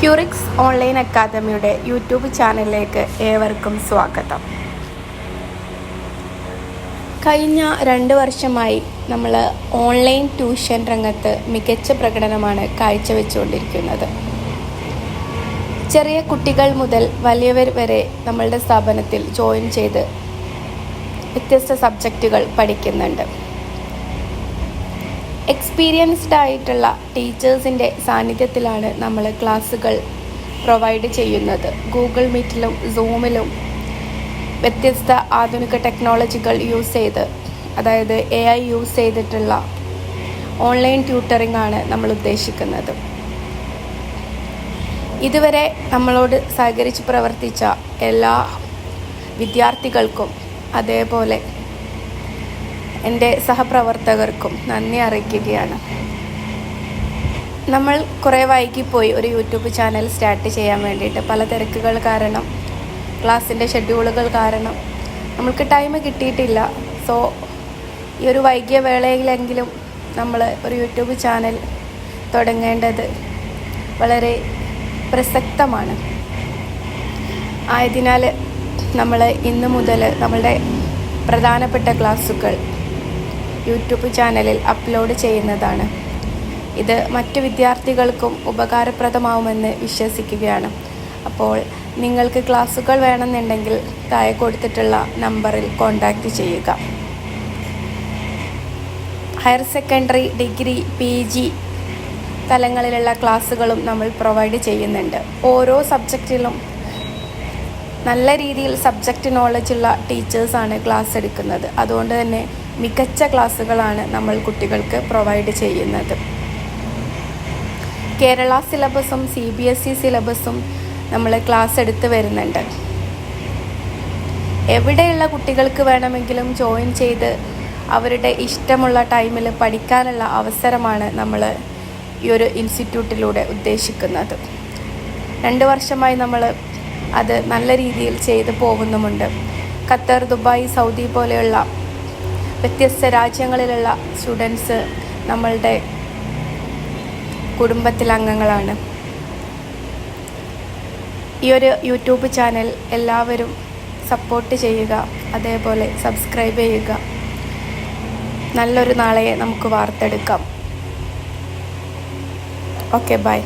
ക്യൂറിക്സ് online അക്കാദമിയുടെ YouTube ചാനലിലേക്ക് ഏവർക്കും സ്വാഗതം. കഴിഞ്ഞ 2 വർഷമായി നമ്മൾ ഓൺലൈൻ ട്യൂഷൻ രംഗത്ത് മികച്ച പ്രകടനമാണ് കാഴ്ചവെച്ചുകൊണ്ടിരിക്കുന്നത്. ചെറിയ കുട്ടികൾ മുതൽ വലിയവർ വരെ നമ്മളുടെ സ്ഥാപനത്തിൽ ജോയിൻ ചെയ്ത് വ്യത്യസ്ത സബ്ജക്റ്റുകൾ പഠിക്കുന്നുണ്ട്. എക്സ്പീരിയൻസ്ഡ് ആയിട്ടുള്ള ടീച്ചേഴ്സിൻ്റെ സാന്നിധ്യത്തിലാണ് നമ്മൾ ക്ലാസ്സുകൾ പ്രൊവൈഡ് ചെയ്യുന്നത്. ഗൂഗിൾ മീറ്റിലും സൂമിലും വ്യത്യസ്ത ആധുനിക ടെക്നോളജികൾ യൂസ് ചെയ്ത്, അതായത് AI യൂസ് ചെയ്തിട്ടുള്ള ഓൺലൈൻ ട്യൂട്ടറിംഗ് ആണ് നമ്മൾ ഉദ്ദേശിക്കുന്നത്. ഇതുവരെ നമ്മളോട് സഹകരിച്ച് പ്രവർത്തിച്ച എല്ലാ വിദ്യാർത്ഥികൾക്കും അതേപോലെ എൻ്റെ സഹപ്രവർത്തകർക്കും നന്ദി അറിയിക്കുകയാണ്. നമ്മൾ കുറേ വൈകിപ്പോയി ഒരു യൂട്യൂബ് ചാനൽ സ്റ്റാർട്ട് ചെയ്യാൻ വേണ്ടിയിട്ട്. പല തിരക്കുകൾ കാരണം, ക്ലാസ്സിൻ്റെ ഷെഡ്യൂളുകൾ കാരണം നമ്മൾക്ക് ടൈം കിട്ടിയിട്ടില്ല. സോ ഈ ഒരു വൈകിയ വേളയിലെങ്കിലും നമ്മൾ ഒരു യൂട്യൂബ് ചാനൽ തുടങ്ങേണ്ടത് വളരെ പ്രസക്തമാണ്. ആയതിനാൽ നമ്മൾ ഇന്ന് മുതൽ നമ്മളുടെ പ്രധാനപ്പെട്ട ക്ലാസ്സുകൾ യൂട്യൂബ് ചാനലിൽ അപ്ലോഡ് ചെയ്യുന്നതാണ്. ഇത് മറ്റു വിദ്യാർത്ഥികൾക്കും ഉപകാരപ്രദമാവുമെന്ന് വിശ്വസിക്കുകയാണ്. അപ്പോൾ നിങ്ങൾക്ക് ക്ലാസ്സുകൾ വേണമെന്നുണ്ടെങ്കിൽ താഴെ കൊടുത്തിട്ടുള്ള നമ്പറിൽ കോൺടാക്റ്റ് ചെയ്യുക. ഹയർ സെക്കൻഡറി, ഡിഗ്രി, PG തലങ്ങളിലുള്ള ക്ലാസ്സുകളും നമ്മൾ പ്രൊവൈഡ് ചെയ്യുന്നുണ്ട്. ഓരോ സബ്ജക്റ്റിലും നല്ല രീതിയിൽ സബ്ജക്റ്റ് നോളജുള്ള ടീച്ചേഴ്സാണ് ക്ലാസ് എടുക്കുന്നത്. അതുകൊണ്ട് തന്നെ മികച്ച ക്ലാസ്സുകളാണ് നമ്മൾ കുട്ടികൾക്ക് പ്രൊവൈഡ് ചെയ്യുന്നത്. കേരള സിലബസും CBSE സിലബസും നമ്മൾ ക്ലാസ് എടുത്ത് വരുന്നുണ്ട്. എവിടെയുള്ള കുട്ടികൾക്ക് വേണമെങ്കിലും ജോയിൻ ചെയ്ത് അവരുടെ ഇഷ്ടമുള്ള ടൈമിൽ പഠിക്കാനുള്ള അവസരമാണ് നമ്മൾ ഈ ഒരു ഇൻസ്റ്റിറ്റ്യൂട്ടിലൂടെ ഉദ്ദേശിക്കുന്നത്. 2 വർഷമായി നമ്മൾ അത് നല്ല രീതിയിൽ ചെയ്തു പോകുന്നുമുണ്ട്. ഖത്തർ, ദുബായ്, സൗദി പോലെയുള്ള വ്യത്യസ്ത രാജ്യങ്ങളിലുള്ള സ്റ്റുഡൻസ് നമ്മളുടെ കുടുംബത്തിലെ അംഗങ്ങളാണ്. ഈ ഒരു യൂട്യൂബ് ചാനൽ എല്ലാവരും സപ്പോർട്ട് ചെയ്യുക, അതേപോലെ സബ്സ്ക്രൈബ് ചെയ്യുക. നല്ലൊരു നാളെ നമുക്ക് വാർത്തെടുക്കാം. Okay, by.